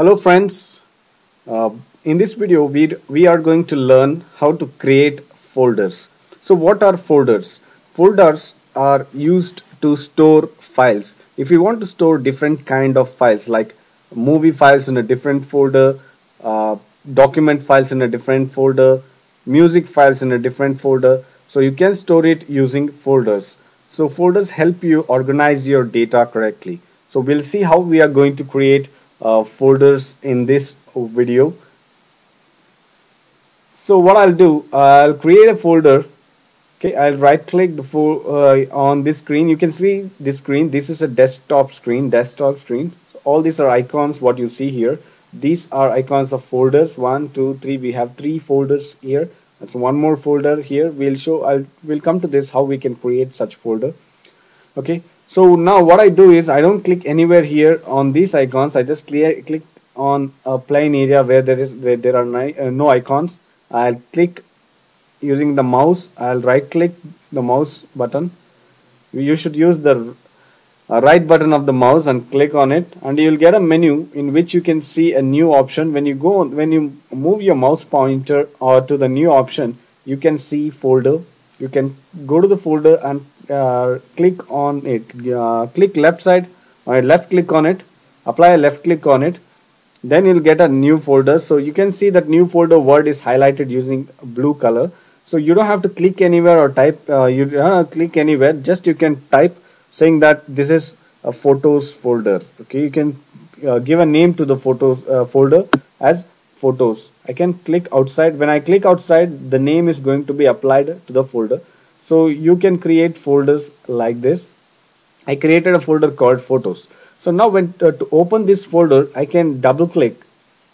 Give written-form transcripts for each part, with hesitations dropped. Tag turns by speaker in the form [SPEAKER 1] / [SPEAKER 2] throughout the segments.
[SPEAKER 1] Hello friends, uh, in this video we are going to learn how to create folders. So what are folders? Folders are used to store files. If you want to store different kind of files like movie files in a different folder, uh, document files in a different folder, music files in a different folder, so you can store it using folders. So folders help you organize your data correctly. So we'll see how we are going to create folders in this video. So what I'll do, I'll create a folder. Okay, I'll right click on this screen. You can see this screen. This is a desktop screen. So all these are icons. What you see here. These are icons of folders. One, two, three. We have three folders here. That's one more folder here. We'll come to this how we can create such folder. Okay. So now what I do is I don't click anywhere here on these icons. I just click on a plain area where there are no icons. I'll click using the mouse. I'll right click the mouse button. You should use the right button of the mouse and click on it, and you'll get a menu in which you can see a new option. When you move your mouse pointer or to the new option, you can see folder. You can go to the folder and click on it. Click left side or left click on it. Apply a left click on it. Then you'll get a new folder. So you can see that new folder word is highlighted using blue color. So you don't have to click anywhere or type. You don't have to click anywhere. Just you can type saying that this is a photos folder. Okay, you can give a name to the photos folder as photos. I can click outside. When I click outside, the name is going to be applied to the folder. So you can create folders like this. I created a folder called photos. So now when to open this folder, I can double click.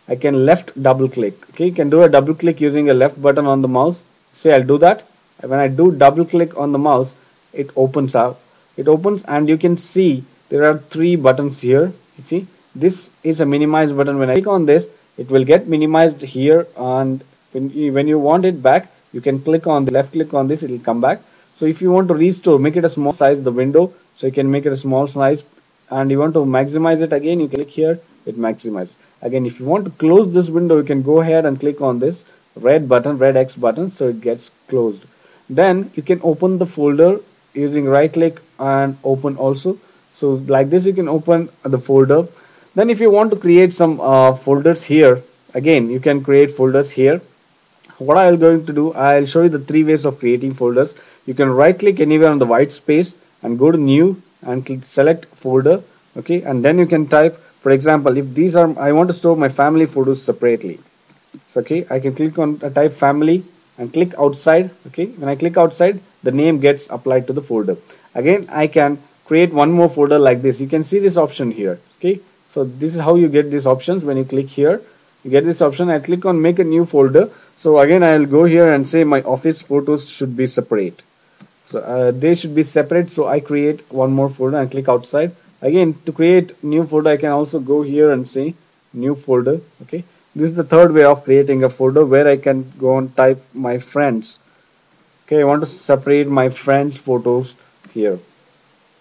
[SPEAKER 1] I can left double click. Okay, you can do a double click using a left button on the mouse. Say I'll do that. When I do double click on the mouse, it opens up. It opens and you can see there are three buttons here. You see, this is a minimize button. When I click on this, it will get minimized here, and when you want it back, you can click on the left click on this, it will come back. So if you want to restore, make it a small size the window, so you can make it a small size, and you want to maximize it again, you click here, it maximizes. Again, if you want to close this window, you can go ahead and click on this red button, red X button, so it gets closed. Then you can open the folder using right click and open also. So like this you can open the folder. Then if you want to create some folders here, again you can create folders here. What I'm going to do, I'll show you the three ways of creating folders. You can right click anywhere on the white space and go to new and select folder. Okay, and then you can type, for example, if these are, I want to store my family photos separately. So okay, I can click on type family and click outside. Okay, when I click outside, the name gets applied to the folder. Again, I can create one more folder like this. You can see this option here. Okay, so this is how you get these options. When you click here, you get this option. I click on make a new folder. So again, I'll go here and say my office photos should be separate. So they should be separate. So I create one more folder and click outside. Again, to create new folder, I can also go here and say new folder. Okay, this is the third way of creating a folder, where I can go and type my friends. Okay, I want to separate my friends photos here.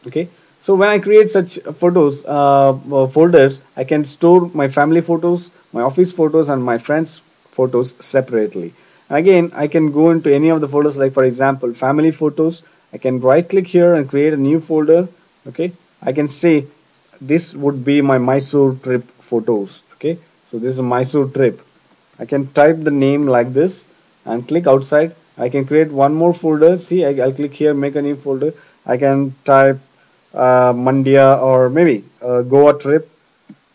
[SPEAKER 1] Okay, so when I create such photos folders, I can store my family photos, my office photos, and my friends photos separately. And again, I can go into any of the folders, like for example family photos. I can right click here and create a new folder. Okay, I can say this would be my Mysore trip photos. Okay, so this is a Mysore trip. I can type the name like this and click outside. I can create one more folder. See, I'll click here, make a new folder. I can type Mandya, or maybe Goa trip.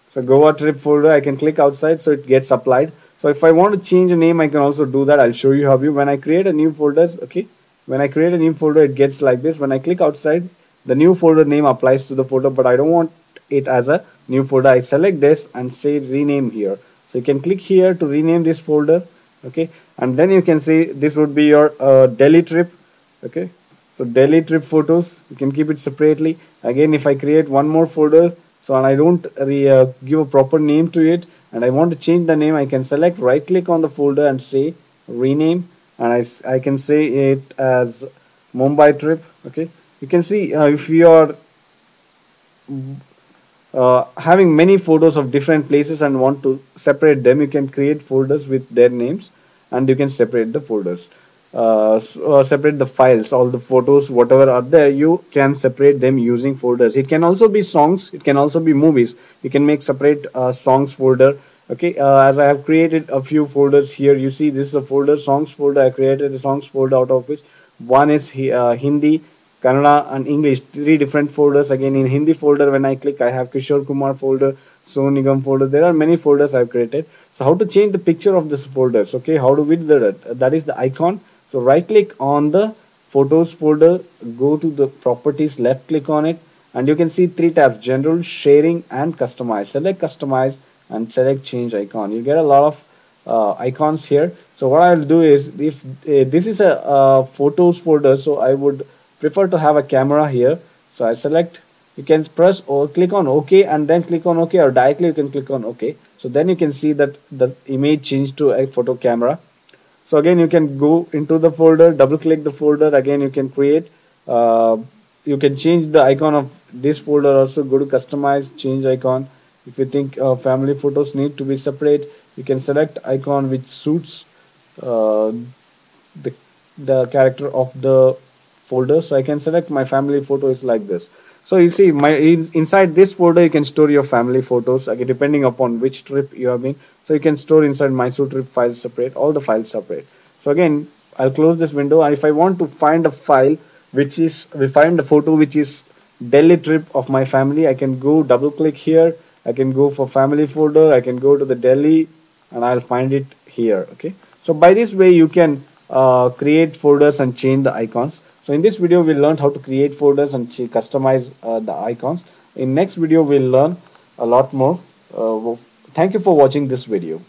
[SPEAKER 1] So Goa trip folder, I can click outside, so it gets applied. So if I want to change a name, I can also do that. I'll show you how you. When I create a new folder, okay, when I create a new folder, it gets like this. When I click outside, the new folder name applies to the folder, but I don't want it as a new folder. I select this and say rename here. So you can click here to rename this folder. Okay, and then you can say this would be your Delhi trip. Okay, so Delhi trip photos, you can keep it separately. Again, if I create one more folder, so and I don't give a proper name to it, and I want to change the name, I can select right click on the folder and say rename, and I can say it as Mumbai trip. Okay, you can see if you are having many photos of different places and want to separate them, you can create folders with their names, and you can separate the folders. Separate the files, all the photos, whatever are there, you can separate them using folders. It can also be songs, it can also be movies. You can make separate songs folder. Okay, as I have created a few folders here, you see this is a folder, songs folder. I created a songs folder, out of which one is Hindi, Kannada and English, three different folders. Again, in Hindi folder, when I click, I have Kishore Kumar folder, Sonu Nigam folder. There are many folders I've created. So how to change the picture of this folders? Okay, how to with that is the icon. So right click on the photos folder, go to the properties, left click on it, and you can see three tabs: general, sharing, and customize. Select customize and select change icon. You get a lot of icons here. So what I'll do is, if this is a photos folder, so I would prefer to have a camera here. So I select, you can press or click on OK and then click on OK, or directly you can click on OK. So then you can see that the image changed to a photo camera. So again, you can go into the folder, double click the folder. Again, you can create, you can change the icon of this folder also. Go to customize, change icon. If you think family photos need to be separate, you can select icon which suits uh, the character of the folder. So I can select my family photo is like this. So you see, inside this folder you can store your family photos, again depending upon which trip you have been. So you can store inside Mysore trip files separate, all the files separate. So again, I'll close this window, and if I want to find a file which is, we find a photo which is Delhi trip of my family, I can go double click here, I can go for family folder, I can go to the Delhi, and I'll find it here. Okay, so by this way you can create folders and change the icons. So in this video we learned how to create folders and customize the icons. In next video we'll learn a lot more. Thank you for watching this video.